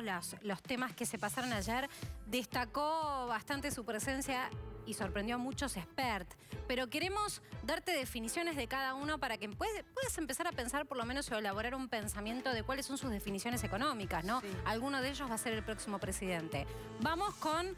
todos los temas que se pasaron ayer, destacó bastante su presencia y sorprendió a muchos expertos. Pero queremos darte definiciones de cada uno para que puedas empezar a pensar por lo menos o elaborar un pensamiento de cuáles son sus definiciones económicas, ¿no? Sí. Alguno de ellos va a ser el próximo presidente. Vamos con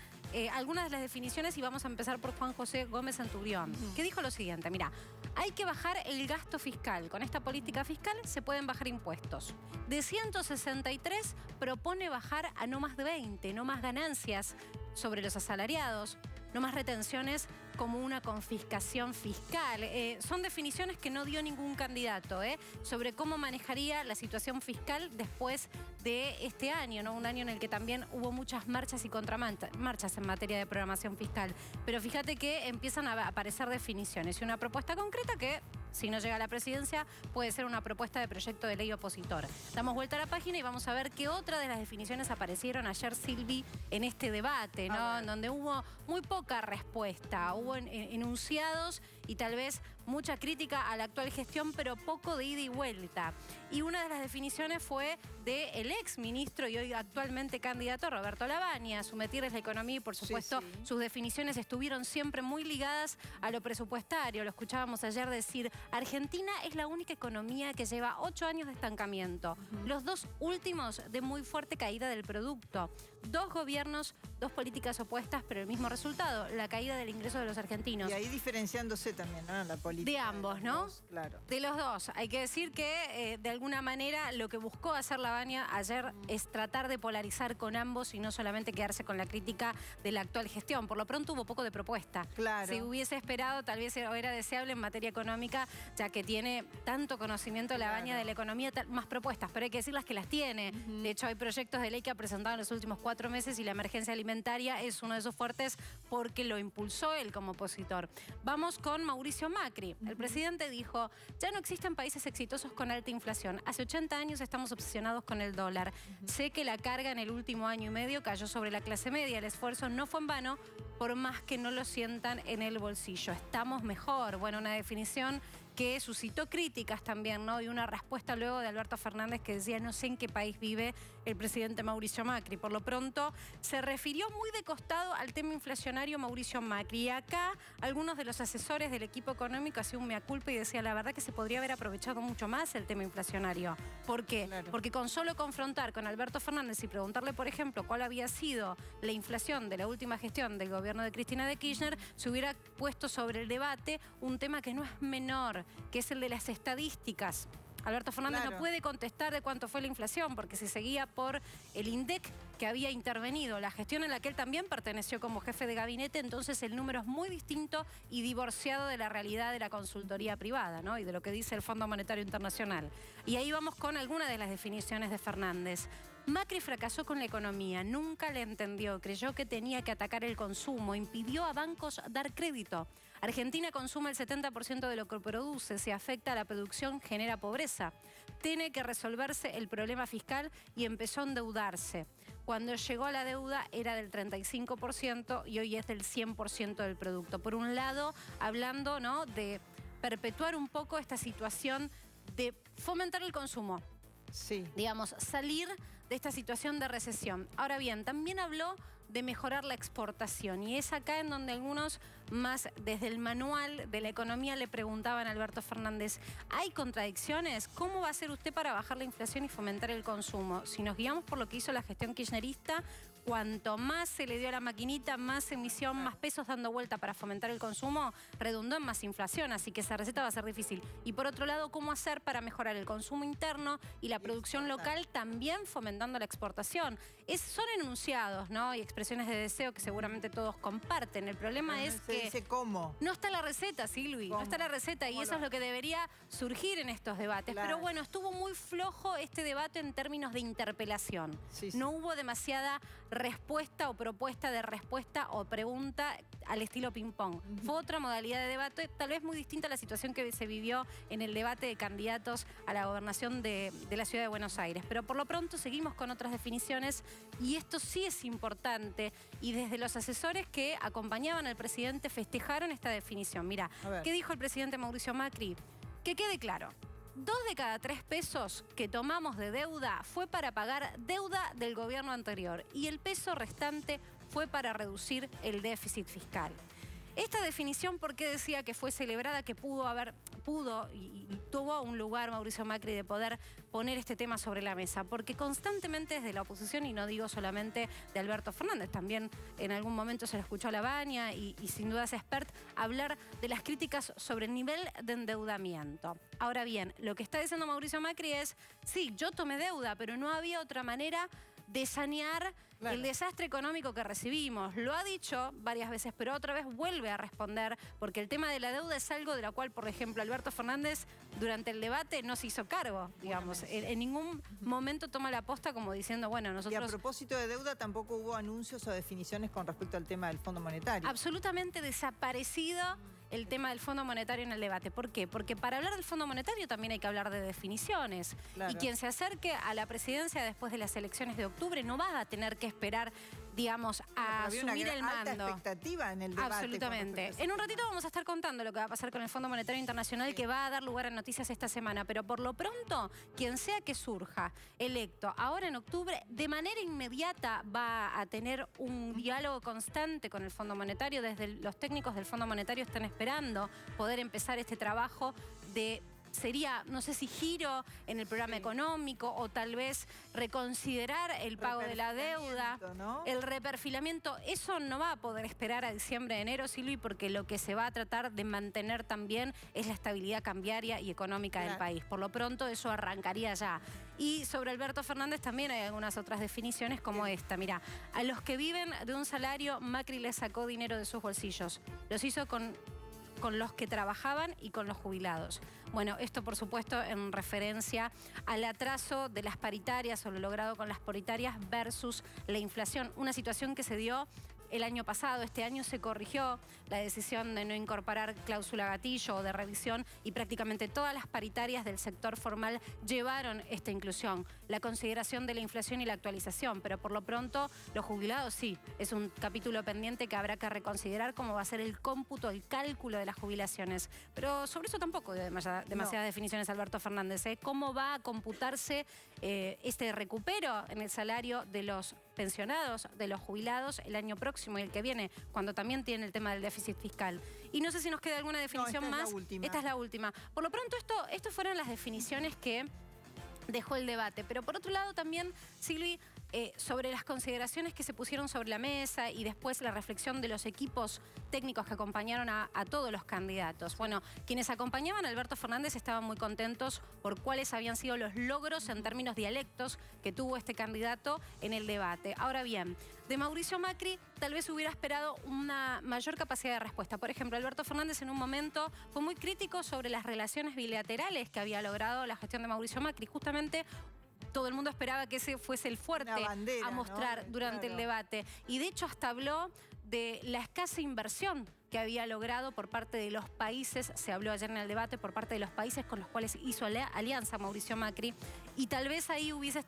algunas de las definiciones y vamos a empezar por Juan José Gómez Centurión, que dijo lo siguiente, mira, hay que bajar el gasto fiscal. Con esta política fiscal se pueden bajar impuestos. De 163 propone bajar a no más de 20, no más ganancias sobre los asalariados, no más retenciones como una confiscación fiscal. Son definiciones que no dio ningún candidato sobre cómo manejaría la situación fiscal después de este año, ¿no? Un año en el que también hubo muchas marchas y contramarchas en materia de programación fiscal. Pero fíjate que empiezan a aparecer definiciones y una propuesta concreta que, si no llega a la presidencia, puede ser una propuesta de proyecto de ley opositor. Damos vuelta a la página y vamos a ver qué otra de las definiciones aparecieron ayer, Silvi, en este debate, ¿no? En donde hubo muy poca respuesta, hubo enunciados y tal vez mucha crítica a la actual gestión, pero poco de ida y vuelta. Y una de las definiciones fue del ex ministro y hoy actualmente candidato Roberto Lavagna. Su metir es la economía y, por supuesto, sus definiciones estuvieron siempre muy ligadas a lo presupuestario. Lo escuchábamos ayer decir, Argentina es la única economía que lleva 8 años de estancamiento. Los dos últimos de muy fuerte caída del producto. 2 gobiernos, 2 políticas opuestas, pero el mismo resultado, la caída del ingreso de los argentinos. Y ahí diferenciándose también, ¿no? La política. De ambos, ¿no? Claro. De los dos. Hay que decir que, de alguna manera, lo que buscó hacer Lavagna ayer es tratar de polarizar con ambos y no solamente quedarse con la crítica de la actual gestión. Por lo pronto hubo poco de propuesta. Claro. Si hubiese esperado, tal vez era deseable en materia económica, ya que tiene tanto conocimiento Lavagna de la economía, más propuestas, pero hay que decirlas que las tiene. De hecho, hay proyectos de ley que ha presentado en los últimos 4 meses y la emergencia alimentaria es uno de esos fuertes porque lo impulsó él como opositor. Vamos con Mauricio Macri. El presidente dijo, ya no existen países exitosos con alta inflación. Hace 80 años estamos obsesionados con el dólar. Sé que la carga en el último año y medio cayó sobre la clase media. El esfuerzo no fue en vano, por más que no lo sientan en el bolsillo. Estamos mejor. Bueno, una definición que suscitó críticas también, ¿no? Y una respuesta luego de Alberto Fernández que decía, no sé en qué país vive el presidente Mauricio Macri. Por lo pronto, se refirió muy de costado al tema inflacionario Mauricio Macri. Y acá, algunos de los asesores del equipo económico hacían un mea culpa y decía, la verdad que se podría haber aprovechado mucho más el tema inflacionario. ¿Por qué? Claro. Porque con solo confrontar con Alberto Fernández y preguntarle, por ejemplo, cuál había sido la inflación de la última gestión del gobierno de Cristina de Kirchner, se hubiera puesto sobre el debate un tema que no es menor, que es el de las estadísticas. Alberto Fernández no puede contestar de cuánto fue la inflación, porque se seguía por el INDEC que había intervenido, la gestión en la que él también perteneció como jefe de gabinete, entonces el número es muy distinto y divorciado de la realidad de la consultoría privada, ¿no? Y de lo que dice el Fondo Monetario Internacional. Y ahí vamos con algunas de las definiciones de Fernández. Macri fracasó con la economía, nunca la entendió, creyó que tenía que atacar el consumo, impidió a bancos dar crédito. Argentina consume el 70% de lo que produce, se afecta a la producción, genera pobreza. Tiene que resolverse el problema fiscal y empezó a endeudarse. Cuando llegó a la deuda era del 35% y hoy es del 100% del producto. Por un lado, hablando, ¿no?, de perpetuar un poco esta situación de fomentar el consumo. Sí. Digamos, salir de esta situación de recesión. Ahora bien, también habló de mejorar la exportación y es acá en donde algunos más desde el manual de la economía le preguntaban a Alberto Fernández, ¿hay contradicciones? ¿Cómo va a hacer usted para bajar la inflación y fomentar el consumo? Si nos guiamos por lo que hizo la gestión kirchnerista, cuanto más se le dio a la maquinita, más emisión, más pesos dando vuelta para fomentar el consumo, redundó en más inflación, así que esa receta va a ser difícil. Y por otro lado, ¿cómo hacer para mejorar el consumo interno y la producción local, también fomentando la exportación? Son enunciados, ¿no? Y expresiones de deseo que seguramente todos comparten. El problema es que dice cómo. No está la receta, Silvi, no está la receta y eso es lo que debería surgir en estos debates. Pero bueno, estuvo muy flojo este debate en términos de interpelación. No hubo demasiada respuesta o propuesta de respuesta o pregunta al estilo ping-pong. Fue otra modalidad de debate, tal vez muy distinta a la situación que se vivió en el debate de candidatos a la gobernación de la ciudad de Buenos Aires. Pero por lo pronto seguimos con otras definiciones y esto sí es importante y desde los asesores que acompañaban al presidente festejaron esta definición. Mira, ¿qué dijo el presidente Mauricio Macri? Que quede claro, 2 de cada 3 pesos que tomamos de deuda fue para pagar deuda del gobierno anterior y el peso restante fue para reducir el déficit fiscal. Esta definición, ¿por qué decía que fue celebrada? Que pudo y tuvo un lugar Mauricio Macri de poder poner este tema sobre la mesa, porque constantemente desde la oposición, y no digo solamente de Alberto Fernández, también en algún momento se lo escuchó a Lavagna y sin duda es expert, hablar de las críticas sobre el nivel de endeudamiento. Ahora bien, lo que está diciendo Mauricio Macri es, sí, yo tomé deuda, pero no había otra manera de sanear el desastre económico que recibimos. Lo ha dicho varias veces, pero otra vez vuelve a responder, porque el tema de la deuda es algo de la cual, por ejemplo, Alberto Fernández durante el debate no se hizo cargo, digamos. En ningún momento toma la posta como diciendo, bueno, nosotros... Y a propósito de deuda, tampoco hubo anuncios o definiciones con respecto al tema del Fondo Monetario. Absolutamente desaparecido el tema del Fondo Monetario en el debate. ¿Por qué? Porque para hablar del Fondo Monetario también hay que hablar de definiciones. Claro. Y quien se acerque a la presidencia después de las elecciones de octubre no va a tener que esperar, digamos, a subir el mando. Alta expectativa en el debate. Absolutamente. En un ratito vamos a estar contando lo que va a pasar con el Fondo Monetario Internacional, que va a dar lugar a noticias esta semana. Pero por lo pronto, quien sea que surja electo ahora en octubre, de manera inmediata va a tener un diálogo constante con el Fondo Monetario. Desde los técnicos del Fondo Monetario están esperando poder empezar este trabajo de... Sería, no sé si giro en el programa económico o tal vez reconsiderar el pago de la deuda, ¿no? El reperfilamiento. Eso no va a poder esperar a diciembre, enero, Silvi, porque lo que se va a tratar de mantener también es la estabilidad cambiaria y económica del país. Por lo pronto eso arrancaría ya. Y sobre Alberto Fernández también hay algunas otras definiciones como esta. Mirá, a los que viven de un salario, Macri les sacó dinero de sus bolsillos. Los hizo con los que trabajaban y con los jubilados. Bueno, esto por supuesto en referencia al atraso de las paritarias o lo logrado con las paritarias versus la inflación. Una situación que se dio el año pasado. Este año se corrigió la decisión de no incorporar cláusula gatillo o de revisión y prácticamente todas las paritarias del sector formal llevaron esta inclusión, la consideración de la inflación y la actualización, pero por lo pronto los jubilados sí, es un capítulo pendiente que habrá que reconsiderar cómo va a ser el cómputo, el cálculo de las jubilaciones. Pero sobre eso tampoco dio demasiadas definiciones Alberto Fernández, ¿eh? ¿Cómo va a computarse este recupero en el salario de los pensionados, de los jubilados el año próximo y el que viene, cuando también tiene el tema del déficit fiscal? Y no sé si nos queda alguna definición más. Esta es la última. Por lo pronto, estas fueron las definiciones que dejó el debate. Pero por otro lado también, Silvi, sobre las consideraciones que se pusieron sobre la mesa y después la reflexión de los equipos técnicos que acompañaron a todos los candidatos. Bueno, quienes acompañaban a Alberto Fernández estaban muy contentos por cuáles habían sido los logros en términos dialectos que tuvo este candidato en el debate. Ahora bien, de Mauricio Macri tal vez hubiera esperado una mayor capacidad de respuesta. Por ejemplo, Alberto Fernández en un momento fue muy crítico sobre las relaciones bilaterales que había logrado la gestión de Mauricio Macri. Justamente todo el mundo esperaba que ese fuese el fuerte bandera, a mostrar, ¿no? Durante el debate. Y de hecho hasta habló de la escasa inversión que había logrado por parte de los países, se habló ayer en el debate, por parte de los países con los cuales hizo alianza Mauricio Macri. Y tal vez ahí hubiese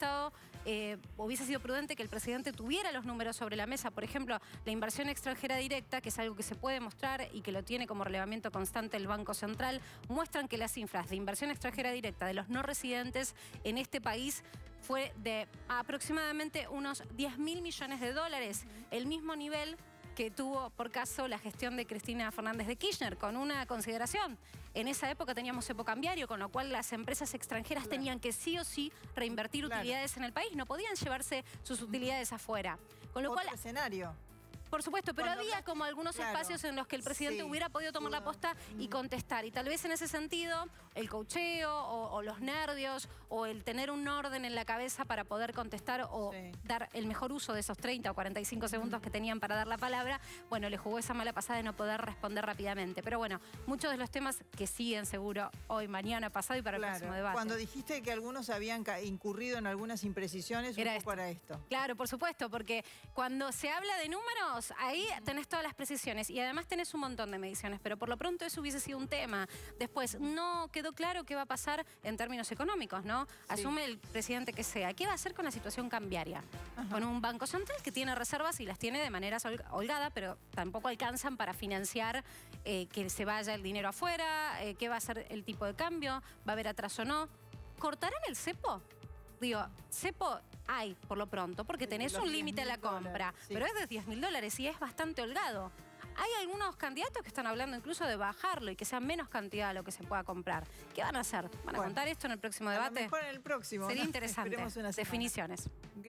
sido prudente que el presidente tuviera los números sobre la mesa. Por ejemplo, la inversión extranjera directa, que es algo que se puede mostrar y que lo tiene como relevamiento constante el Banco Central, muestran que las cifras de inversión extranjera directa de los no residentes en este país fue de aproximadamente unos 10.000 millones de dólares, el mismo nivel que tuvo por caso la gestión de Cristina Fernández de Kirchner, con una consideración. En esa época teníamos cepo cambiario, con lo cual las empresas extranjeras tenían que sí o sí reinvertir utilidades en el país, no podían llevarse sus utilidades afuera. Con lo cual, escenario. Por supuesto, pero había como algunos espacios en los que el presidente hubiera podido tomar la posta y contestar. Y tal vez en ese sentido, el coacheo o los nervios o el tener un orden en la cabeza para poder contestar o dar el mejor uso de esos 30 o 45 segundos que tenían para dar la palabra, bueno, le jugó esa mala pasada de no poder responder rápidamente. Pero bueno, muchos de los temas que siguen seguro hoy, mañana, pasado y para el próximo debate. Cuando dijiste que algunos habían incurrido en algunas imprecisiones, un poco era esto. Claro, por supuesto, porque cuando se habla de números, Digamos, ahí tenés todas las precisiones y además tenés un montón de mediciones, pero por lo pronto eso hubiese sido un tema. Después, no quedó claro qué va a pasar en términos económicos, ¿no? Asume el presidente que sea. ¿Qué va a hacer con la situación cambiaria? Con un banco central que tiene reservas y las tiene de manera holgada, pero tampoco alcanzan para financiar que se vaya el dinero afuera, qué va a ser el tipo de cambio, va a haber atraso o no. ¿Cortarán el cepo? Digo, cepo hay por lo pronto, porque tenés un límite a la compra, pero es de $10.000 y es bastante holgado. Hay algunos candidatos que están hablando incluso de bajarlo y que sea menos cantidad lo que se pueda comprar. ¿Qué van a hacer? ¿Van a contar esto en el próximo debate? A lo mejor en el próximo. Sería interesante. Esperemos una semana. Definiciones.